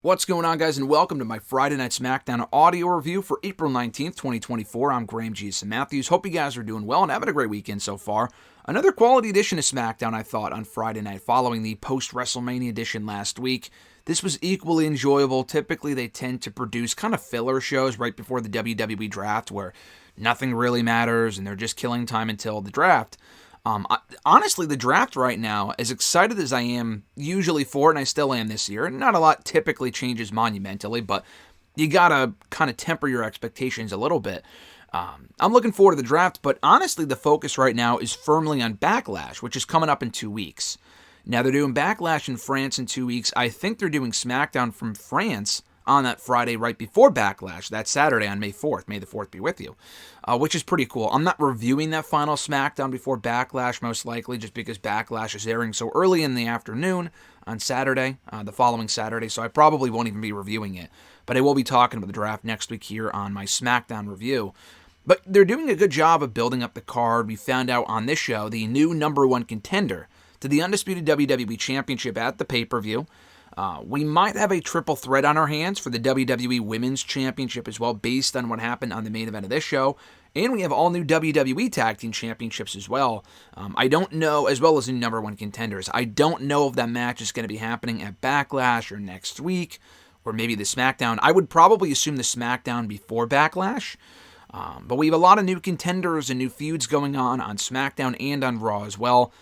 What's going on, guys, and welcome to my Friday Night SmackDown audio review for April 19th, 2024. I'm Graham G. Matthews. Hope you guys are doing well and having a great weekend so far. Another quality edition of SmackDown, I thought, on Friday night following the post-WrestleMania edition last week. This was equally enjoyable. Typically, they tend to produce kind of filler shows right before the WWE draft where nothing really matters and they're just killing time until the draft. Honestly, the draft right now, as excited as I am usually for it, and I still am this year, not a lot typically changes monumentally, but you gotta kind of temper your expectations a little bit. I'm looking forward to the draft, but honestly, the focus right now is firmly on Backlash, which is coming up in 2 weeks. Now, they're doing Backlash in France in 2 weeks. I think they're doing SmackDown from France on that Friday right before Backlash, that Saturday on May 4th. May the 4th be with you, which is pretty cool. I'm not reviewing that final SmackDown before Backlash, most likely, just because Backlash is airing so early in the afternoon on Saturday, the following Saturday, so I probably won't even be reviewing it. But I will be talking about the draft next week here on my SmackDown review. But they're doing a good job of building up the card. We found out on this show the new number one contender to the Undisputed WWE Championship at the pay-per-view. We might have a triple threat on our hands for the WWE Women's Championship as well, based on what happened on the main event of this show. And we have all new WWE Tag Team Championships as well. I don't know, as well as new number one contenders. I don't know if that match is going to be happening at Backlash or next week, or maybe the SmackDown. I would probably assume the SmackDown before Backlash. But we have a lot of new contenders and new feuds going on SmackDown and on Raw as well.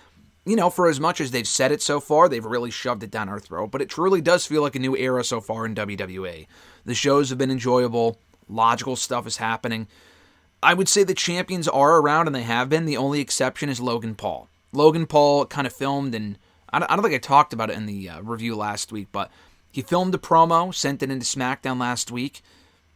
You know, for as much as they've said it so far, they've really shoved it down our throat, but it truly does feel like a new era so far in WWE. The shows have been enjoyable, logical stuff is happening. I would say the champions are around, and they have been. The only exception is Logan Paul. Logan Paul kind of filmed, and I don't think I talked about it in the review last week, but he filmed a promo, sent it into SmackDown last week.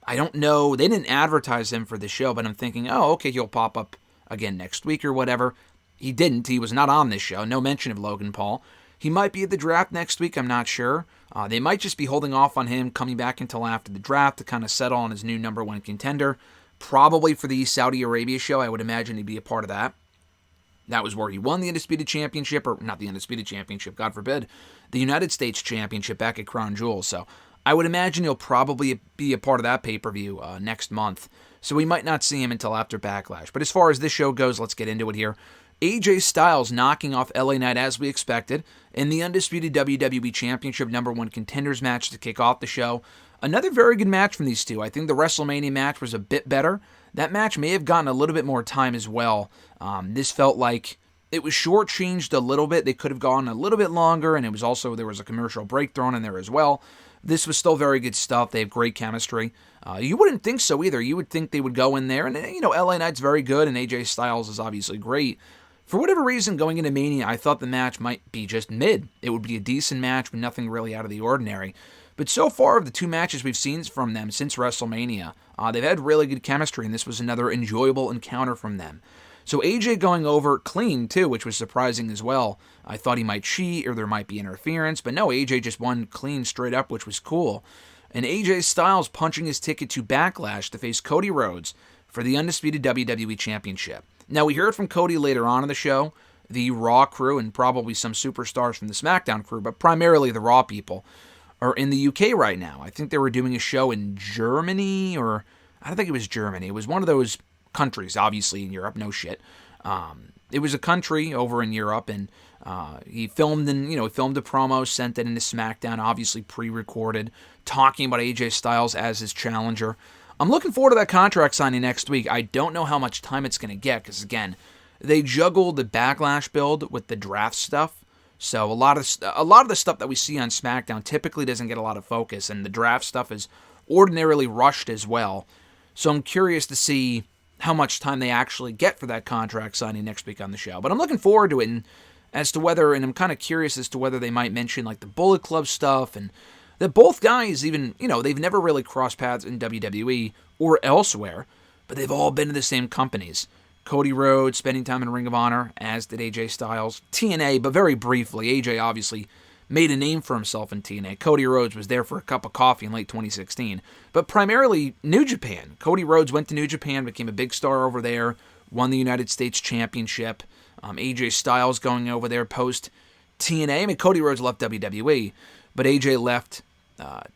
I don't know, they didn't advertise him for the show, but I'm thinking, oh, okay, he'll pop up again next week or whatever. He didn't. He was not on this show. No mention of Logan Paul. He might be at the draft next week. I'm not sure. They might just be holding off on him coming back until after the draft to kind of settle on his new number one contender. Probably for the Saudi Arabia show. I would imagine he'd be a part of that. That was where he won the Undisputed Championship, or not the Undisputed Championship, God forbid, the United States Championship back at Crown Jewel. So I would imagine he'll probably be a part of that pay-per-view next month. So we might not see him until after Backlash. But as far as this show goes, let's get into it here. AJ Styles knocking off LA Knight as we expected in the Undisputed WWE Championship number one contenders match to kick off the show. Another very good match from these two. I think the WrestleMania match was a bit better. That match may have gotten a little bit more time as well. This felt like it was shortchanged a little bit. They could have gone a little bit longer, and it was also, there was a commercial break thrown in there as well. This was still very good stuff. They have great chemistry. You wouldn't think so either. You would think they would go in there, and you know, LA Knight's very good, and AJ Styles is obviously great. For whatever reason, going into Mania, I thought the match might be just mid. It would be a decent match, but nothing really out of the ordinary. But so far, of the two matches we've seen from them since WrestleMania, they've had really good chemistry, and this was another enjoyable encounter from them. So AJ going over clean, too, which was surprising as well. I thought he might cheat or there might be interference, but no, AJ just won clean straight up, which was cool. And AJ Styles punching his ticket to Backlash to face Cody Rhodes for the Undisputed WWE Championship. Now, we heard from Cody later on in the show, the Raw crew, and probably some superstars from the SmackDown crew, but primarily the Raw people, are in the UK right now. I think they were doing a show in Germany, or I don't think it was Germany. It was one of those countries, obviously in Europe, no shit. It was a country over in Europe, and he filmed a promo, sent it into SmackDown, obviously pre-recorded, talking about AJ Styles as his challenger. I'm looking forward to that contract signing next week. I don't know how much time it's going to get, because again, they juggled the Backlash build with the draft stuff. So a lot of the stuff that we see on SmackDown typically doesn't get a lot of focus, and the draft stuff is ordinarily rushed as well. So I'm curious to see how much time they actually get for that contract signing next week on the show. But I'm looking forward to it, and I'm kind of curious as to whether they might mention like the Bullet Club stuff, and that both guys even, they've never really crossed paths in WWE or elsewhere, but they've all been to the same companies. Cody Rhodes spending time in Ring of Honor, as did AJ Styles. TNA, but very briefly. AJ obviously made a name for himself in TNA. Cody Rhodes was there for a cup of coffee in late 2016. But primarily New Japan. Cody Rhodes went to New Japan, became a big star over there, won the United States Championship. AJ Styles going over there post TNA. I mean, Cody Rhodes left WWE, but AJ left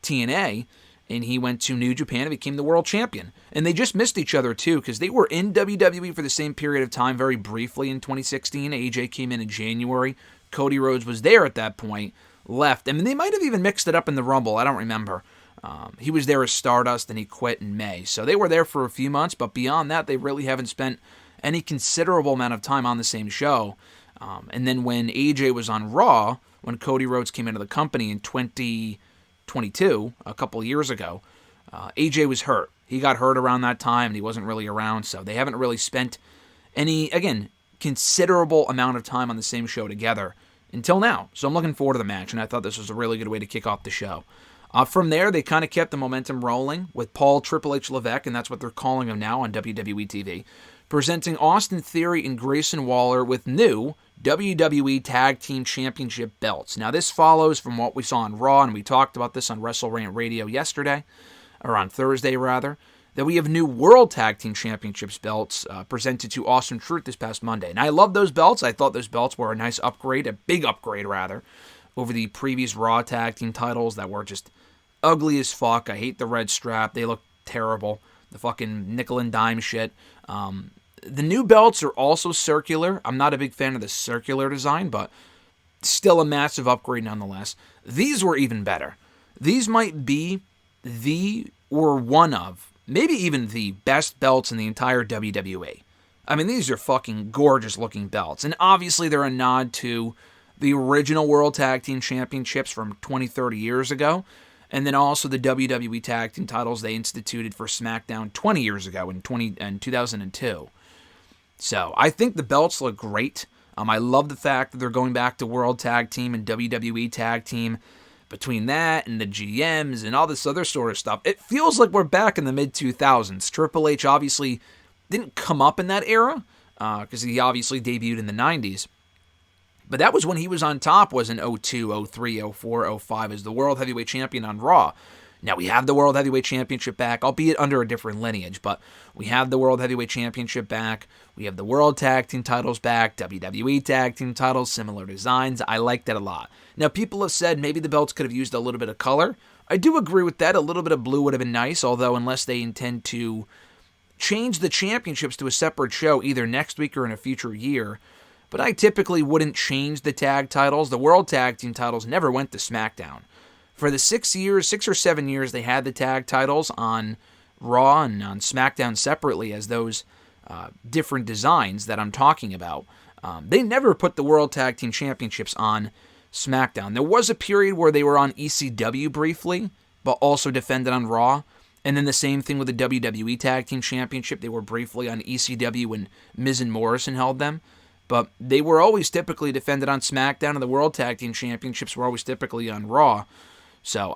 TNA, and he went to New Japan and became the world champion. And they just missed each other, too, because they were in WWE for the same period of time, very briefly in 2016. AJ came in January. Cody Rhodes was there at that point, left. I mean, they might have even mixed it up in the Rumble. I don't remember. He was there as Stardust, and he quit in May. So they were there for a few months, but beyond that, they really haven't spent any considerable amount of time on the same show. And then when AJ was on Raw, when Cody Rhodes came into the company in 2022, a couple of years ago, AJ was hurt. He got hurt around that time, and he wasn't really around, so they haven't really spent any, again, considerable amount of time on the same show together until now. So I'm looking forward to the match, and I thought this was a really good way to kick off the show. From there, they kind of kept the momentum rolling with Paul Triple H Levesque, and that's what they're calling him now on WWE TV, presenting Austin Theory and Grayson Waller with new WWE Tag Team Championship belts. Now, this follows from what we saw on Raw, and we talked about this on WrestleRant Radio yesterday, or on Thursday, rather, that we have new World Tag Team Championships belts presented to Awesome Truth this past Monday. And I love those belts. I thought those belts were a nice upgrade, a big upgrade, rather, over the previous Raw Tag Team titles that were just ugly as fuck. I hate the red strap. They look terrible. The fucking nickel and dime shit. The new belts are also circular. I'm not a big fan of the circular design, but still a massive upgrade nonetheless. These were even better. These might be or one of, maybe even the best belts in the entire WWE. I mean, these are fucking gorgeous looking belts. And obviously they're a nod to the original World Tag Team Championships from 20, 30 years ago. And then also the WWE Tag Team titles they instituted for SmackDown 20 years ago in 2002. So I think the belts look great. I love the fact that they're going back to World Tag Team and WWE Tag Team. Between that and the GMs and all this other sort of stuff, it feels like we're back in the mid-2000s. Triple H obviously didn't come up in that era because he obviously debuted in the 90s. But that was when he was on top, was in 02, 03, 04, 05 as the World Heavyweight Champion on Raw. Now we have the World Heavyweight Championship back, albeit under a different lineage, but we have the World Heavyweight Championship back. We have the World Tag Team titles back, WWE Tag Team titles, similar designs. I like that a lot. Now people have said maybe the belts could have used a little bit of color. I do agree with that. A little bit of blue would have been nice, although unless they intend to change the championships to a separate show either next week or in a future year. But I typically wouldn't change the tag titles. The World Tag Team titles never went to SmackDown. For the 6 or 7 years they had the tag titles on Raw and on SmackDown separately as those different designs that I'm talking about, they never put the World Tag Team Championships on SmackDown. There was a period where they were on ECW briefly, but also defended on Raw. And then the same thing with the WWE Tag Team Championship. They were briefly on ECW when Miz and Morrison held them. But they were always typically defended on SmackDown, and the World Tag Team Championships were always typically on Raw. So,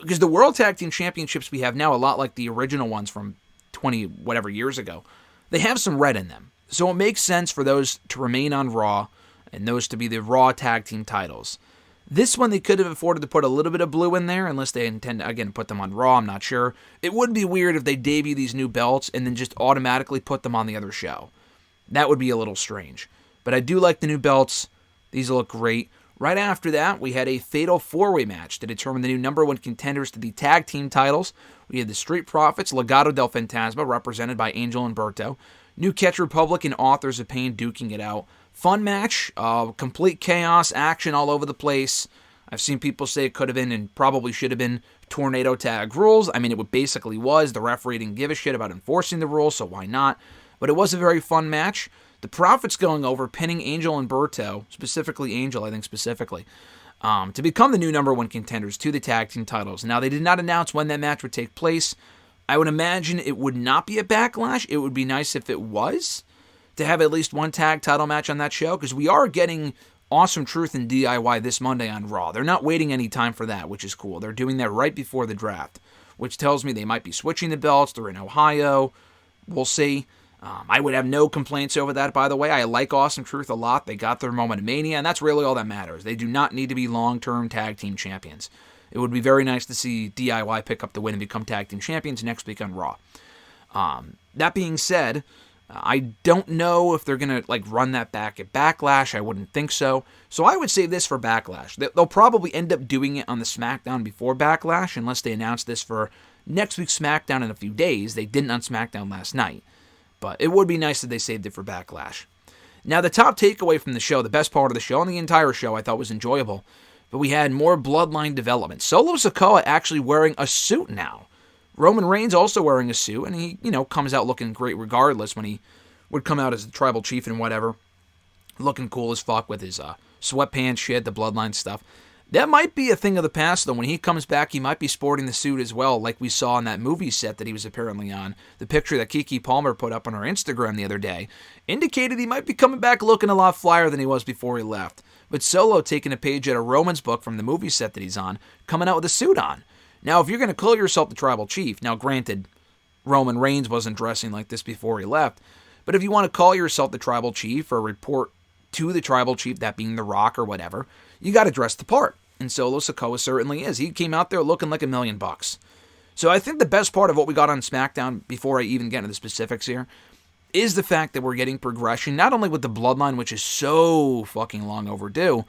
because the World Tag Team Championships we have now, a lot like the original ones from 20 whatever years ago, they have some red in them. So it makes sense for those to remain on Raw, and those to be the Raw Tag Team titles. This one they could have afforded to put a little bit of blue in there, unless they intend to, again, put them on Raw, I'm not sure. It would be weird if they debut these new belts and then just automatically put them on the other show. That would be a little strange. But I do like the new belts. These look great. Right after that, we had a fatal four-way match to determine the new number one contenders to the tag team titles. We had the Street Profits, Legado del Fantasma, represented by Angel and Berto. New Catch Republic and Authors of Pain duking it out. Fun match, complete chaos, action all over the place. I've seen people say it could have been and probably should have been tornado tag rules. I mean, it basically was. The referee didn't give a shit about enforcing the rules, so why not? But it was a very fun match. The Profits going over, pinning Angel and Berto, specifically Angel, I think specifically, to become the new number one contenders to the tag team titles. Now, they did not announce when that match would take place. I would imagine it would not be a Backlash. It would be nice if it was, to have at least one tag title match on that show, because we are getting Awesome Truth and DIY this Monday on Raw. They're not waiting any time for that, which is cool. They're doing that right before the draft, which tells me they might be switching the belts. They're in Ohio. We'll see. I would have no complaints over that, by the way. I like Awesome Truth a lot. They got their moment of Mania, and that's really all that matters. They do not need to be long-term tag team champions. It would be very nice to see DIY pick up the win and become tag team champions next week on Raw. That being said, I don't know if they're going to like run that back at Backlash. I wouldn't think so. So I would save this for Backlash. They'll probably end up doing it on the SmackDown before Backlash unless they announce this for next week's SmackDown in a few days. They didn't on SmackDown last night. But it would be nice that they saved it for Backlash. Now, the top takeaway from the show, the best part of the show, and the entire show I thought was enjoyable, but we had more bloodline development. Solo Sikoa actually wearing a suit now. Roman Reigns also wearing a suit, and he, comes out looking great regardless when he would come out as the tribal chief and whatever. Looking cool as fuck with his sweatpants shit, the bloodline stuff. That might be a thing of the past, though. When he comes back, he might be sporting the suit as well, like we saw in that movie set that he was apparently on. The picture that Kiki Palmer put up on her Instagram the other day indicated he might be coming back looking a lot flyer than he was before he left. But Solo taking a page out of Roman's book from the movie set that he's on, coming out with a suit on. Now, if you're going to call yourself the tribal chief, now granted, Roman Reigns wasn't dressing like this before he left, but if you want to call yourself the tribal chief or report to the tribal chief, that being The Rock or whatever, you got to dress the part. And Solo Sikoa certainly is. He came out there looking like $1 million. So I think the best part of what we got on SmackDown, before I even get into the specifics here, is the fact that we're getting progression, not only with the bloodline, which is so fucking long overdue,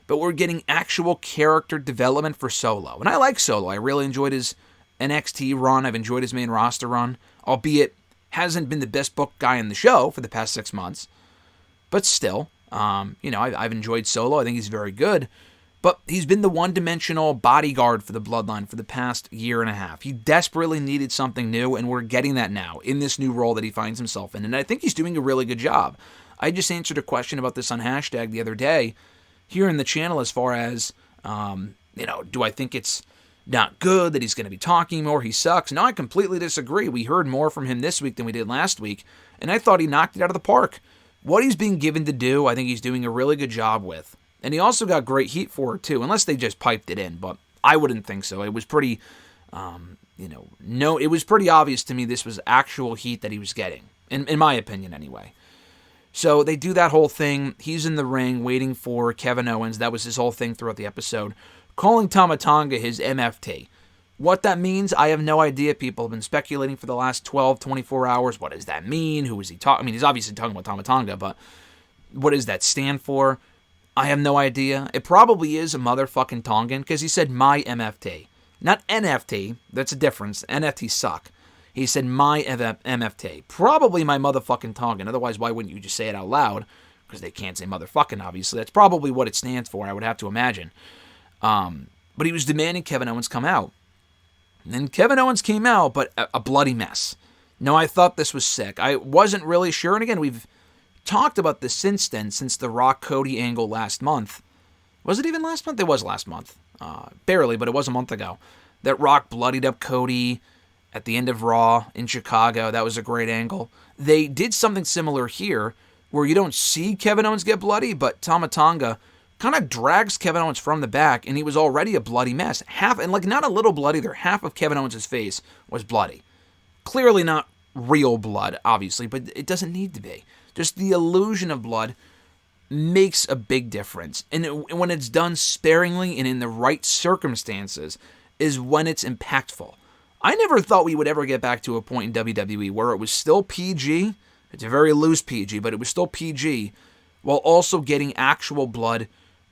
but we're getting actual character development for Solo. And I like Solo. I really enjoyed his NXT run. I've enjoyed his main roster run, albeit hasn't been the best booked guy in the show for the past 6 months. But still, I've enjoyed Solo. I think he's very good. But he's been the one-dimensional bodyguard for the bloodline for the past year and a half. He desperately needed something new, and we're getting that now in this new role that he finds himself in. And I think he's doing a really good job. I just answered a question about this on hashtag the other day here in the channel as far as, do I think it's not good that he's going to be talking more? He sucks. No, I completely disagree. We heard more from him this week than we did last week, and I thought he knocked it out of the park. What he's being given to do, I think he's doing a really good job with. And he also got great heat for it, too, unless they just piped it in, but I wouldn't think so. It was pretty, it was pretty obvious to me this was actual heat that he was getting, in my opinion, anyway. So they do that whole thing. He's in the ring waiting for Kevin Owens. That was his whole thing throughout the episode. Calling Tama Tonga his MFT. What that means, I have no idea. People have been speculating for the last 12, 24 hours. What does that mean? Who is he talking? I mean, he's obviously talking about Tama Tonga, but what does that stand for? I have no idea. It probably is a motherfucking Tongan, because he said my MFT. Not NFT. That's a difference. NFTs suck. He said my MFT. Probably my motherfucking Tongan. Otherwise, why wouldn't you just say it out loud? Because they can't say motherfucking, obviously. That's probably what it stands for, I would have to imagine. But he was demanding Kevin Owens come out. And then Kevin Owens came out, but a bloody mess. No, I thought this was sick. I wasn't really sure. And again, we've talked about this since then, since the Rock Cody angle last month. Was it even last month? It was last month. Barely, but it was a month ago. That Rock bloodied up Cody at the end of Raw in Chicago. That was a great angle. They did something similar here, where you don't see Kevin Owens get bloody, but Tama Tonga kind of drags Kevin Owens from the back, and he was already a bloody mess. Not a little blood either. Half of Kevin Owens' face was bloody. Clearly not real blood, obviously, but it doesn't need to be. Just the illusion of blood makes a big difference. And when it's done sparingly and in the right circumstances is when it's impactful. I never thought we would ever get back to a point in WWE where it was still PG. It's a very loose PG, but it was still PG, while also getting actual blood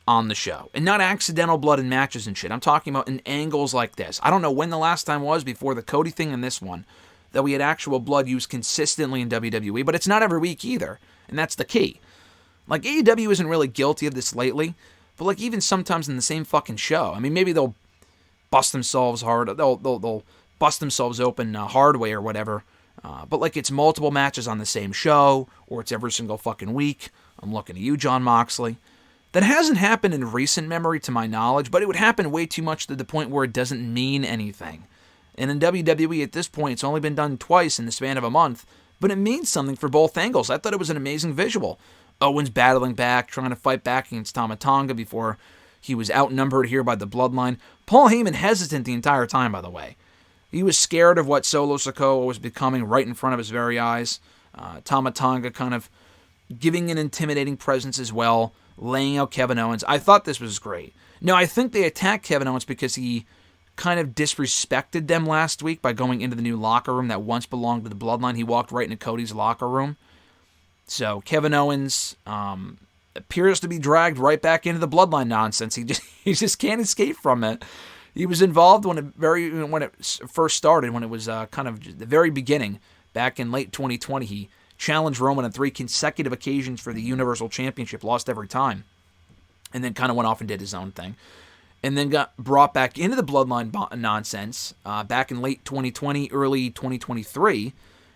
on the show. And not accidental blood in matches and shit. I'm talking about in angles like this. I don't know when the last time was before the Cody thing and this one that we had actual blood used consistently in WWE, but it's not every week either, and that's the key. Like, AEW isn't really guilty of this lately, but like even sometimes in the same fucking show. I mean, maybe they'll bust themselves hard, they'll bust themselves open hard way or whatever, but like it's multiple matches on the same show, or it's every single fucking week. I'm looking at you, John Moxley. That hasn't happened in recent memory to my knowledge, but it would happen way too much to the point where it doesn't mean anything. And in WWE at this point, it's only been done twice in the span of a month, but it means something for both angles. I thought it was an amazing visual. Owens battling back, trying to fight back against Tama Tonga before he was outnumbered here by the bloodline. Paul Heyman hesitant the entire time, by the way. He was scared of what Solo Sikoa was becoming right in front of his very eyes. Tama Tonga kind of giving an intimidating presence as well, laying out Kevin Owens. I thought this was great. Now, I think they attacked Kevin Owens because he kind of disrespected them last week by going into the new locker room that once belonged to the bloodline. He walked right into Cody's locker room. So Kevin Owens appears to be dragged right back into the bloodline nonsense. He just can't escape from it. He was involved when it first started, when it was kind of the very beginning, back in late 2020. He challenged Roman on 3 consecutive occasions for the Universal Championship, lost every time, and then kind of went off and did his own thing. And then got brought back into the bloodline nonsense back in late 2020, early 2023,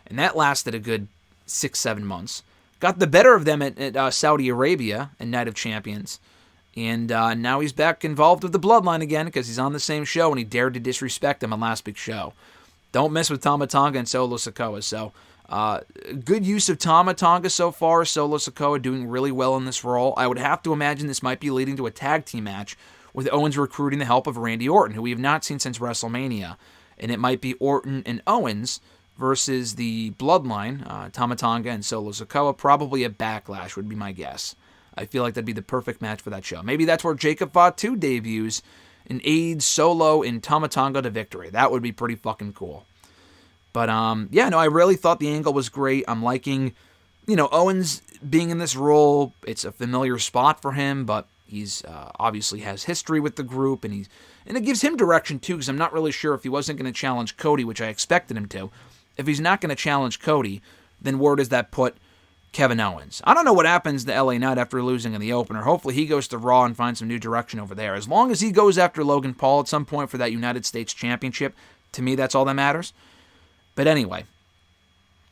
and that lasted a good 6-7 months. Got the better of them at Saudi Arabia and Night of Champions. And now he's back involved with the bloodline again because he's on the same show and he dared to disrespect them on last week's show. Don't mess with Tama Tonga and Solo Sikoa. So, good use of Tama Tonga so far. Solo Sikoa doing really well in this role. I would have to imagine this might be leading to a tag team match with Owens recruiting the help of Randy Orton, who we have not seen since WrestleMania. And it might be Orton and Owens versus the bloodline, Tama Tonga and Solo Sikoa. Probably a Backlash would be my guess. I feel like that'd be the perfect match for that show. Maybe that's where Jacob Fatu debuts and aids Solo and Tama Tonga to victory. That would be pretty fucking cool. But, I really thought the angle was great. I'm liking, Owens being in this role. It's a familiar spot for him, but he's obviously has history with the group, and it gives him direction, too, because I'm not really sure if he wasn't going to challenge Cody, which I expected him to. If he's not going to challenge Cody, then where does that put Kevin Owens? I don't know what happens to LA Knight after losing in the opener. Hopefully he goes to Raw and finds some new direction over there. As long as he goes after Logan Paul at some point for that United States Championship, to me that's all that matters. But anyway,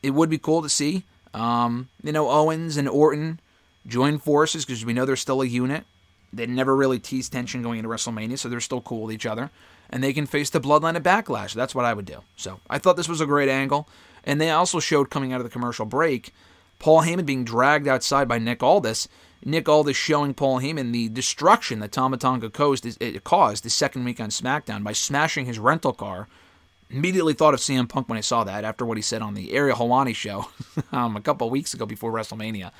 it would be cool to see, Owens and Orton join forces because we know they're still a unit. They never really teased tension going into WrestleMania, so they're still cool with each other. And they can face the bloodline at Backlash. That's what I would do. So I thought this was a great angle. And they also showed coming out of the commercial break, Paul Heyman being dragged outside by Nick Aldis. Nick Aldis showing Paul Heyman the destruction that Tama Tonga caused the second week on SmackDown by smashing his rental car. Immediately thought of CM Punk when I saw that after what he said on the Ariel Helwani show a couple of weeks ago before WrestleMania,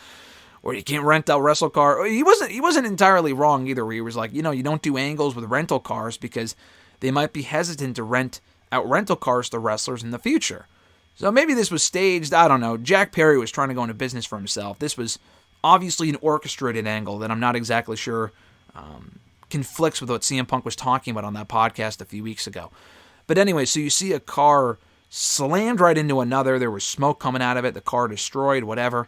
where you can't rent out rental car. He wasn't entirely wrong either, where he was like, you don't do angles with rental cars because they might be hesitant to rent out rental cars to wrestlers in the future. So maybe this was staged. I don't know. Jack Perry was trying to go into business for himself. This was obviously an orchestrated angle that I'm not exactly sure conflicts with what CM Punk was talking about on that podcast a few weeks ago. But anyway, so you see a car slammed right into another. There was smoke coming out of it. The car destroyed, whatever.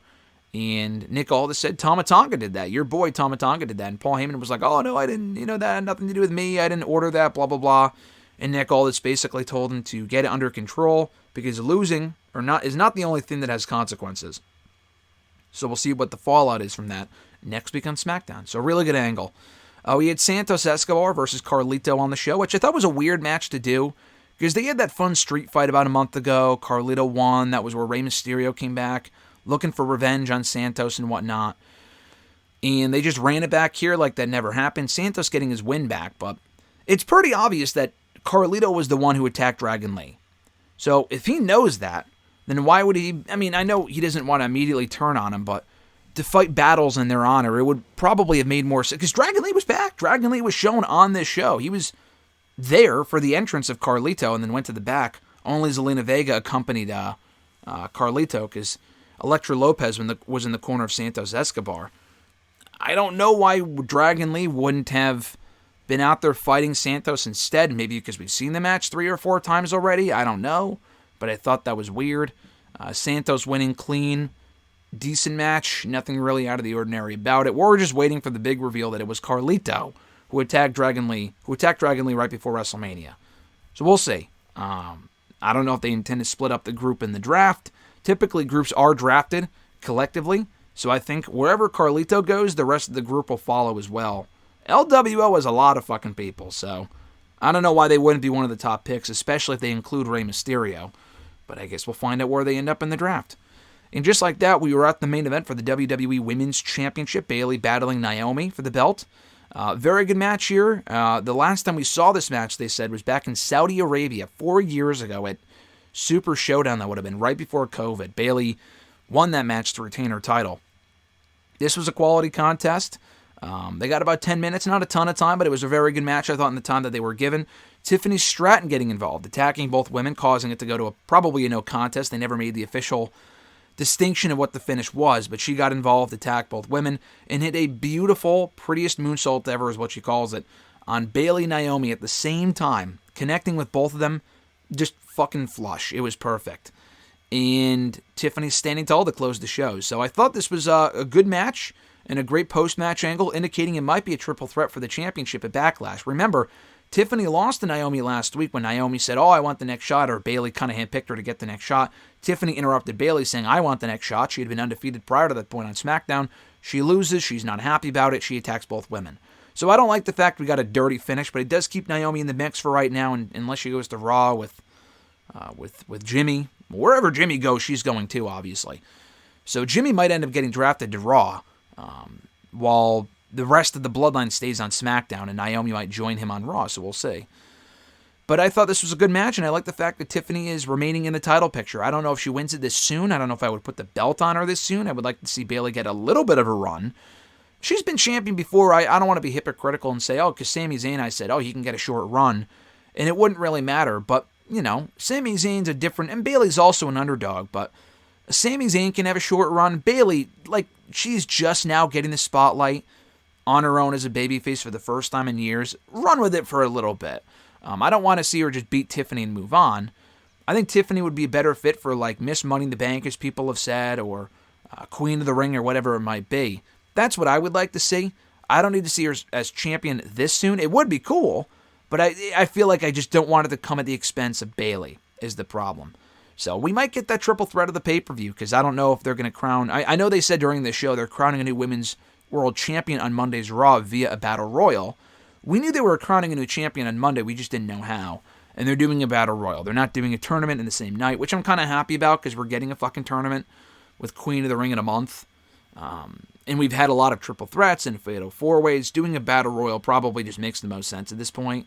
And Nick Aldis said, Tama Tonga did that. Your boy Tama Tonga did that. And Paul Heyman was like, oh, no, I didn't. That had nothing to do with me. I didn't order that, blah, blah, blah. And Nick Aldis basically told him to get it under control because losing is not the only thing that has consequences. So we'll see what the fallout is from that next week on SmackDown. So really good angle. We had Santos Escobar versus Carlito on the show, which I thought was a weird match to do because they had that fun street fight about a month ago. Carlito won. That was where Rey Mysterio came back looking for revenge on Santos and whatnot. And they just ran it back here like that never happened. Santos getting his win back, but it's pretty obvious that Carlito was the one who attacked Dragon Lee. So if he knows that, then why would he? I mean, I know he doesn't want to immediately turn on him, but to fight battles in their honor, it would probably have made more sense. Because Dragon Lee was back. Dragon Lee was shown on this show. He was there for the entrance of Carlito and then went to the back. Only Zelina Vega accompanied Carlito because Elektra Lopez was in the corner of Santos Escobar. I don't know why Dragon Lee wouldn't have been out there fighting Santos instead. Maybe because we've seen the match 3 or 4 times already. I don't know. But I thought that was weird. Santos winning clean. Decent match. Nothing really out of the ordinary about it. We're just waiting for the big reveal that it was Carlito who attacked Dragon Lee right before WrestleMania. So we'll see. I don't know if they intend to split up the group in the draft. Typically, groups are drafted collectively. So I think wherever Carlito goes, the rest of the group will follow as well. LWO has a lot of fucking people, so I don't know why they wouldn't be one of the top picks, especially if they include Rey Mysterio. But I guess we'll find out where they end up in the draft. And just like that, we were at the main event for the WWE Women's Championship, Bayley battling Naomi for the belt. Very good match here. The last time we saw this match, they said, was back in Saudi Arabia 4 years ago at Super Showdown. That would have been right before COVID. Bayley won that match to retain her title. This was a quality contest. They got about 10 minutes, not a ton of time, but it was a very good match, I thought, in the time that they were given. Tiffany Stratton getting involved, attacking both women, causing it to go to probably a no contest. They never made the official distinction of what the finish was, but she got involved, attacked both women, and hit a beautiful, prettiest moonsault ever is what she calls it, on Bayley and Naomi at the same time, connecting with both of them, just fucking flush. It was perfect. And Tiffany's standing tall to close the show. So I thought this was a good match and a great post-match angle, indicating it might be a triple threat for the championship at Backlash. Remember, Tiffany lost to Naomi last week when Naomi said, I want the next shot, or Bayley kind of handpicked her to get the next shot. Tiffany interrupted Bayley saying, I want the next shot. She had been undefeated prior to that point on SmackDown. She loses. She's not happy about it. She attacks both women. So I don't like the fact we got a dirty finish, but it does keep Naomi in the mix for right now, and unless she goes to Raw with Jimmy. Wherever Jimmy goes, she's going too, obviously. So Jimmy might end up getting drafted to Raw, while the rest of the Bloodline stays on SmackDown, and Naomi might join him on Raw, so we'll see. But I thought this was a good match, and I like the fact that Tiffany is remaining in the title picture. I don't know if she wins it this soon. I don't know if I would put the belt on her this soon. I would like to see Bayley get a little bit of a run. She's been champion before. I don't want to be hypocritical and say, because Sami Zayn, I said, he can get a short run, and it wouldn't really matter. But, Sami Zayn's a different, and Bayley's also an underdog, but Sami Zayn can have a short run. Bayley, she's just now getting the spotlight on her own as a babyface for the first time in years. Run with it for a little bit. I don't want to see her just beat Tiffany and move on. I think Tiffany would be a better fit for Miss Money in the Bank, as people have said, or Queen of the Ring, or whatever it might be. That's what I would like to see. I don't need to see her as champion this soon. It would be cool, but I feel like I just don't want it to come at the expense of Bayley is the problem. So we might get that triple threat of the pay-per-view, because I don't know if they're going to crown... I know they said during the show they're crowning a new Women's World Champion on Monday's Raw via a Battle Royal. We knew they were crowning a new champion on Monday, we just didn't know how. And they're doing a Battle Royal. They're not doing a tournament in the same night, which I'm kind of happy about, because we're getting a fucking tournament with Queen of the Ring in a month. And we've had a lot of triple threats and fatal four-ways. Doing a Battle Royal probably just makes the most sense at this point.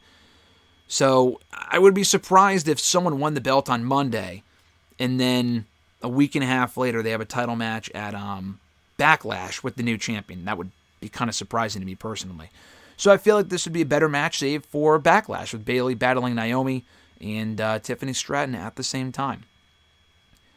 So I would be surprised if someone won the belt on Monday, and then a week and a half later they have a title match at Backlash with the new champion. That would be kind of surprising to me personally. So I feel like this would be a better match saved for Backlash, with Bayley battling Naomi and Tiffany Stratton at the same time.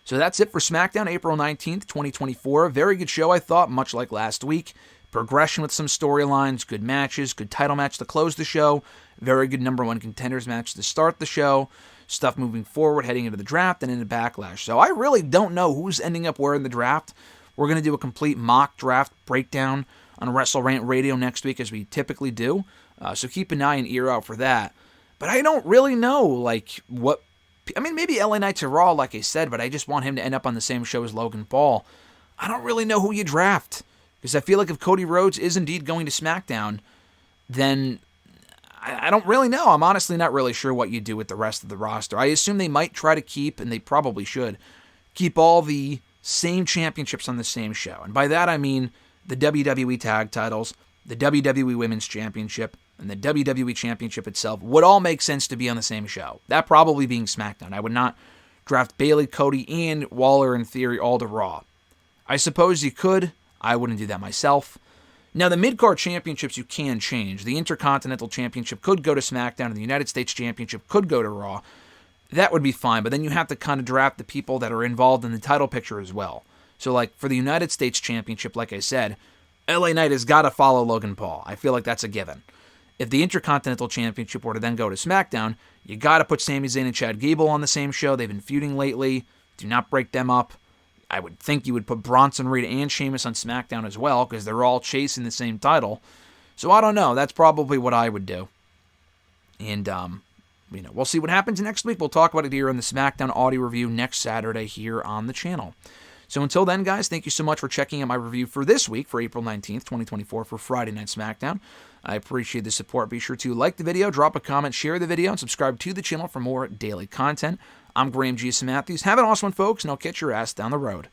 So that's it for SmackDown, April 19th, 2024. A very good show, I thought, much like last week. Progression with some storylines, good matches, good title match to close the show, very good number one contenders match to start the show, stuff moving forward, heading into the draft and into Backlash. So I really don't know who's ending up where in the draft. We're going to do a complete mock draft breakdown on WrestleRant Radio next week, as we typically do. So keep an eye and ear out for that. But I don't really know, what... maybe LA Knight to Raw, like I said, but I just want him to end up on the same show as Logan Paul. I don't really know who you draft, because I feel like if Cody Rhodes is indeed going to SmackDown, then I don't really know. I'm honestly not really sure what you do with the rest of the roster. I assume they might try to keep, and they probably should, keep all the same championships on the same show. And by that I mean the WWE Tag titles, the WWE Women's Championship, and the WWE Championship itself would all make sense to be on the same show. That probably being SmackDown. I would not draft Bayley, Cody, and Waller in theory all to Raw. I suppose you could. I wouldn't do that myself. Now, the mid-card championships you can change. The Intercontinental Championship could go to SmackDown, and the United States Championship could go to Raw. That would be fine, but then you have to kind of draft the people that are involved in the title picture as well. So, for the United States Championship, like I said, LA Knight has got to follow Logan Paul. I feel like that's a given. If the Intercontinental Championship were to then go to SmackDown, you got to put Sami Zayn and Chad Gable on the same show. They've been feuding lately. Do not break them up. I would think you would put Bronson Reed and Sheamus on SmackDown as well, because they're all chasing the same title. So I don't know. That's probably what I would do. And, we'll see what happens next week. We'll talk about it here on the SmackDown audio review next Saturday here on the channel. So until then, guys, thank you so much for checking out my review for this week, for April 19th, 2024, for Friday Night SmackDown. I appreciate the support. Be sure to like the video, drop a comment, share the video, and subscribe to the channel for more daily content. I'm Graham G. Matthews. Have an awesome one, folks, and I'll catch your ass down the road.